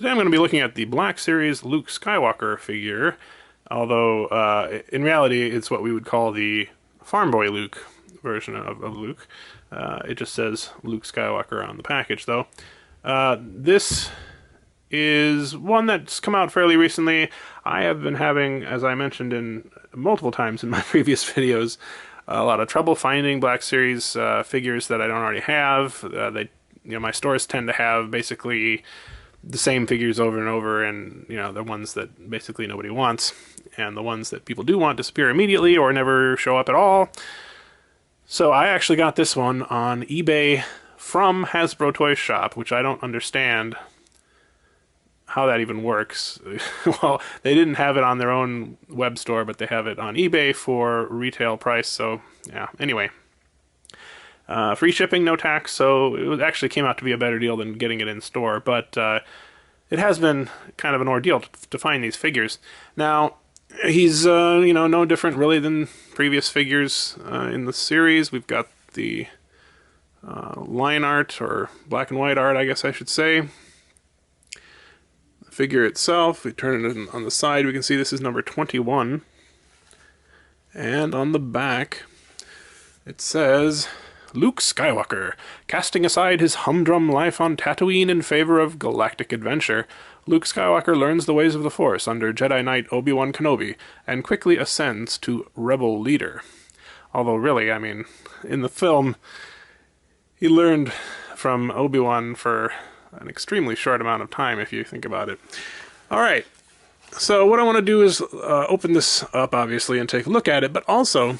Today I'm going to be looking at the Black Series Luke Skywalker figure, although in reality it's what we would call the Farmboy Luke version of Luke. It just says Luke Skywalker on the package, though. This is one that's come out fairly recently. I have been having, as I mentioned in multiple times in my previous videos, a lot of trouble finding Black Series figures that I don't already have. My stores tend to have basically the same figures over and over, and the ones that basically nobody wants, and the ones that people do want disappear immediately or never show up at all. So I actually got this one on eBay from Hasbro Toy Shop, which I don't understand how that even works. Well, they didn't have it on their own web store, but they have it on eBay for retail price, so yeah, anyway. Free shipping, no tax, so it actually came out to be a better deal than getting it in store, but it has been kind of an ordeal to find these figures. Now, he's, no different really than previous figures in the series. We've got the line art, or black and white art, I guess I should say. The figure itself, we turn it on the side, we can see this is number 21. And on the back, it says, Luke Skywalker, casting aside his humdrum life on Tatooine in favor of galactic adventure, Luke Skywalker learns the ways of the Force under Jedi Knight Obi-Wan Kenobi, and quickly ascends to Rebel leader. Although really, I mean, in the film, he learned from Obi-Wan for an extremely short amount of time, if you think about it. Alright, so what I want to do is open this up, obviously, and take a look at it, but also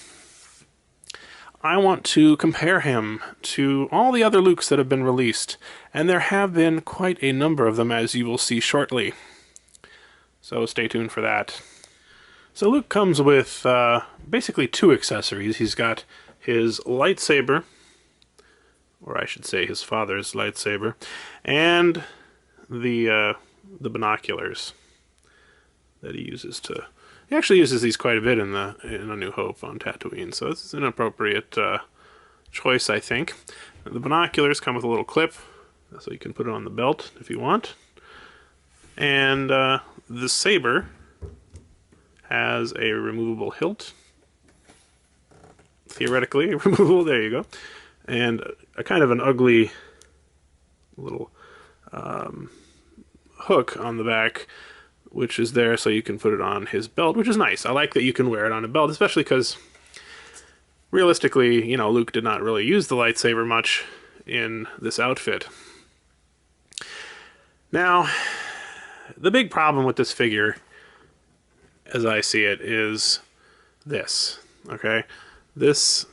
I want to compare him to all the other Lukes that have been released, and there have been quite a number of them, as you will see shortly. So stay tuned for that. So Luke comes with basically two accessories. He's got his lightsaber, or I should say his father's lightsaber, and the binoculars that he uses to... He actually uses these quite a bit in A New Hope on Tatooine, so this is an appropriate choice, I think. The binoculars come with a little clip, so you can put it on the belt if you want. And the saber has a removable hilt. Theoretically removable, there you go. And a kind of an ugly little hook on the back, which is there so you can put it on his belt, which is nice. I like that you can wear it on a belt, especially because, realistically, Luke did not really use the lightsaber much in this outfit. Now, the big problem with this figure, as I see it, is this, okay? This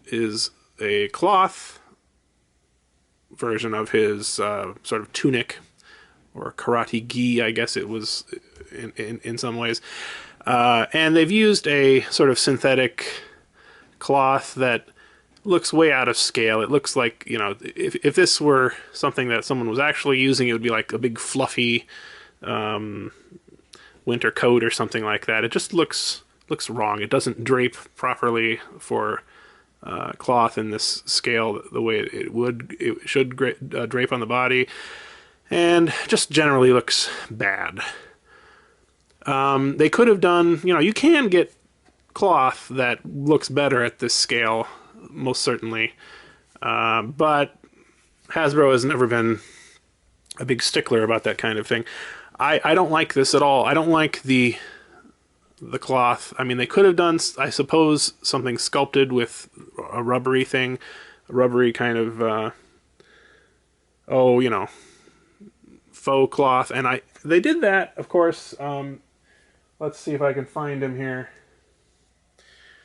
is a cloth version of his sort of tunic, or karate gi, I guess it was in some ways. And they've used a sort of synthetic cloth that looks way out of scale. It looks like, if this were something that someone was actually using, it would be like a big fluffy winter coat or something like that. It just looks wrong. It doesn't drape properly for cloth in this scale the way it should drape on the body. And just generally looks bad. They could have done, you can get cloth that looks better at this scale, most certainly. But Hasbro has never been a big stickler about that kind of thing. I don't like this at all. I don't like the cloth. I mean, they could have done, I suppose, something sculpted with a rubbery thing. A rubbery kind of, faux cloth, and they did that, of course. Let's see if I can find him here.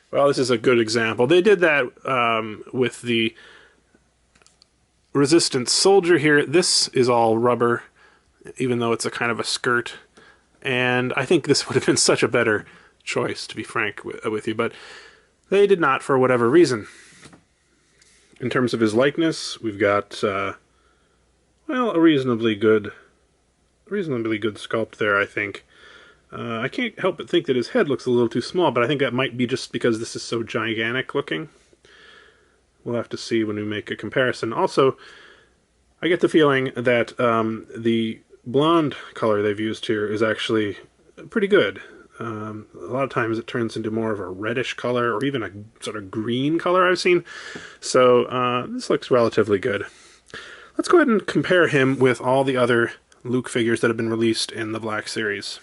Well, this is a good example. They did that with the Resistance soldier here. This is all rubber, even though it's a kind of a skirt, and I think this would have been such a better choice, to be frank with you, but they did not for whatever reason. In terms of his likeness, we've got well, a reasonably good sculpt there, I think. I can't help but think that his head looks a little too small, but I think that might be just because this is so gigantic looking. We'll have to see when we make a comparison. Also, I get the feeling that the blonde color they've used here is actually pretty good. A lot of times it turns into more of a reddish color or even a sort of green color I've seen. So this looks relatively good. Let's go ahead and compare him with all the other Luke figures that have been released in the Black Series.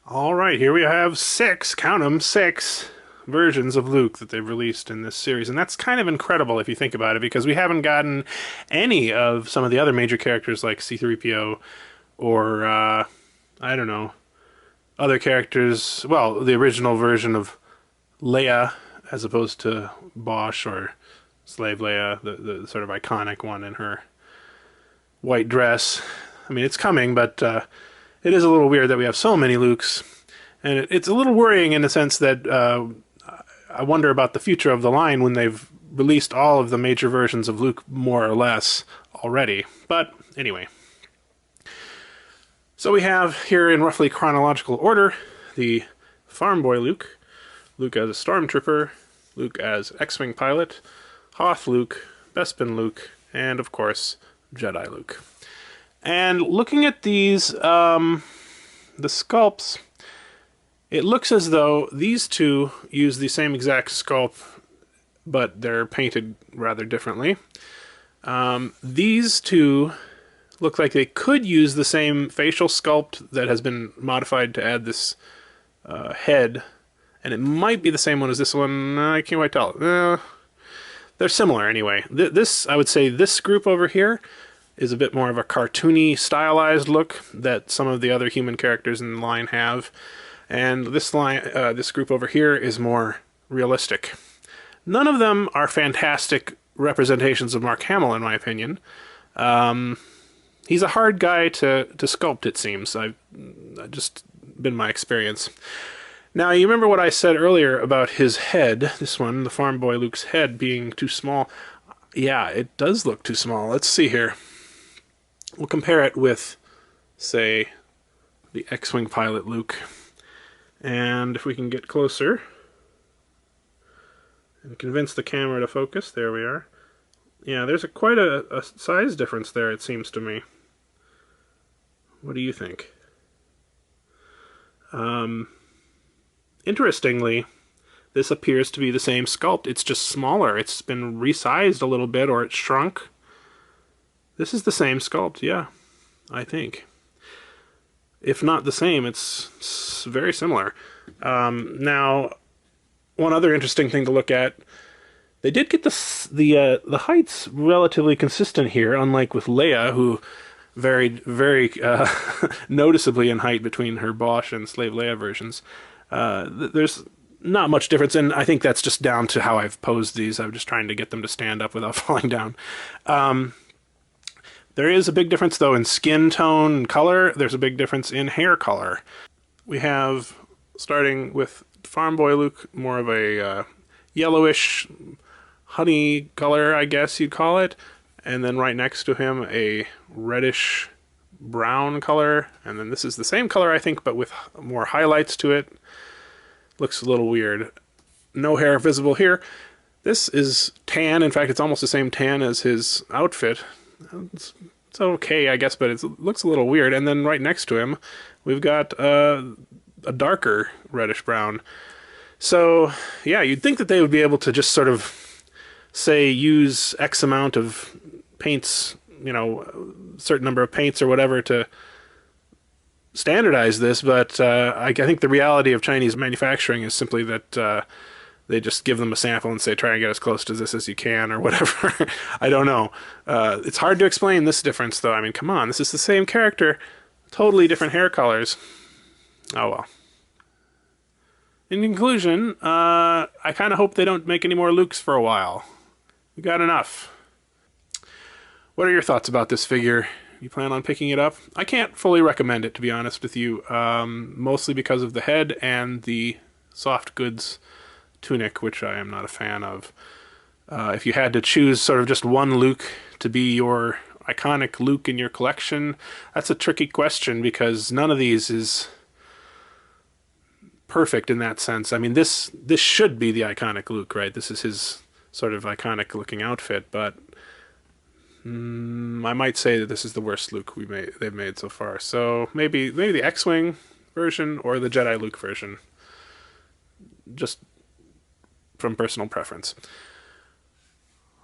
Alright, here we have 6, count them, 6 versions of Luke that they've released in this series. And that's kind of incredible if you think about it, because we haven't gotten any of some of the other major characters like C-3PO or, I don't know, other characters, well, the original version of Leia as opposed to Bosch or Slave Leia, the sort of iconic one in her white dress. I mean, it's coming, but it is a little weird that we have so many Lukes, and it's a little worrying in the sense that I wonder about the future of the line when they've released all of the major versions of Luke more or less already. But anyway. So we have here in roughly chronological order the Farmboy Luke, Luke as a Stormtrooper, Luke as X-Wing pilot, Hoth Luke, Bespin Luke, and of course Jedi Luke. And looking at these, the sculpts, it looks as though these two use the same exact sculpt, but they're painted rather differently. These two look like they could use the same facial sculpt that has been modified to add this head, and it might be the same one as this one. I can't quite tell. They're similar anyway. This, I would say, this group over here is a bit more of a cartoony, stylized look that some of the other human characters in the line have, and this group over here is more realistic. None of them are fantastic representations of Mark Hamill, in my opinion. He's a hard guy to sculpt, it seems. I've just been my experience. Now, you remember what I said earlier about his head, this one, the Farmboy Luke's head, being too small. Yeah, it does look too small. Let's see here. We'll compare it with, say, the X-Wing pilot Luke. And if we can get closer and convince the camera to focus, there we are. Yeah, there's quite a size difference there, it seems to me. What do you think? Interestingly, this appears to be the same sculpt. It's just smaller. It's been resized a little bit, or it's shrunk. This is the same sculpt, yeah, I think. If not the same, it's very similar. Now, one other interesting thing to look at, they did get the heights relatively consistent here, unlike with Leia, who varied very noticeably in height between her Bosch and Slave Leia versions. There's not much difference, and I think that's just down to how I've posed these. I'm just trying to get them to stand up without falling down. There is a big difference, though, in skin tone and color. There's a big difference in hair color. We have, starting with Farmboy Luke, more of a yellowish honey color, I guess you'd call it. And then right next to him, a reddish brown color. And then this is the same color, I think, but with more highlights to it. Looks a little weird. No hair visible here. This is tan. In fact, it's almost the same tan as his outfit. It's okay, I guess, but it looks a little weird. And then right next to him, we've got a darker reddish-brown. So, yeah, you'd think that they would be able to just sort of, say, use X amount of paints, you know, a certain number of paints or whatever to standardize this, but I think the reality of Chinese manufacturing is simply that they just give them a sample and say, try and get as close to this as you can, or whatever. I don't know. It's hard to explain this difference, though. I mean, come on, this is the same character, totally different hair colors. Oh, well. In conclusion, I kind of hope they don't make any more Lukes for a while. We got enough. What are your thoughts about this figure? You plan on picking it up? I can't fully recommend it, to be honest with you, mostly because of the head and the soft goods tunic, which I am not a fan of. If you had to choose sort of just one Luke to be your iconic Luke in your collection, that's a tricky question because none of these is perfect in that sense. I mean, this should be the iconic Luke, right? This is his sort of iconic looking outfit, but I might say that this is the worst Luke they've made so far. So maybe the X-Wing version or the Jedi Luke version, just from personal preference.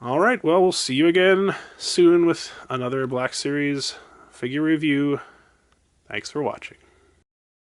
All right, well, we'll see you again soon with another Black Series figure review. Thanks for watching.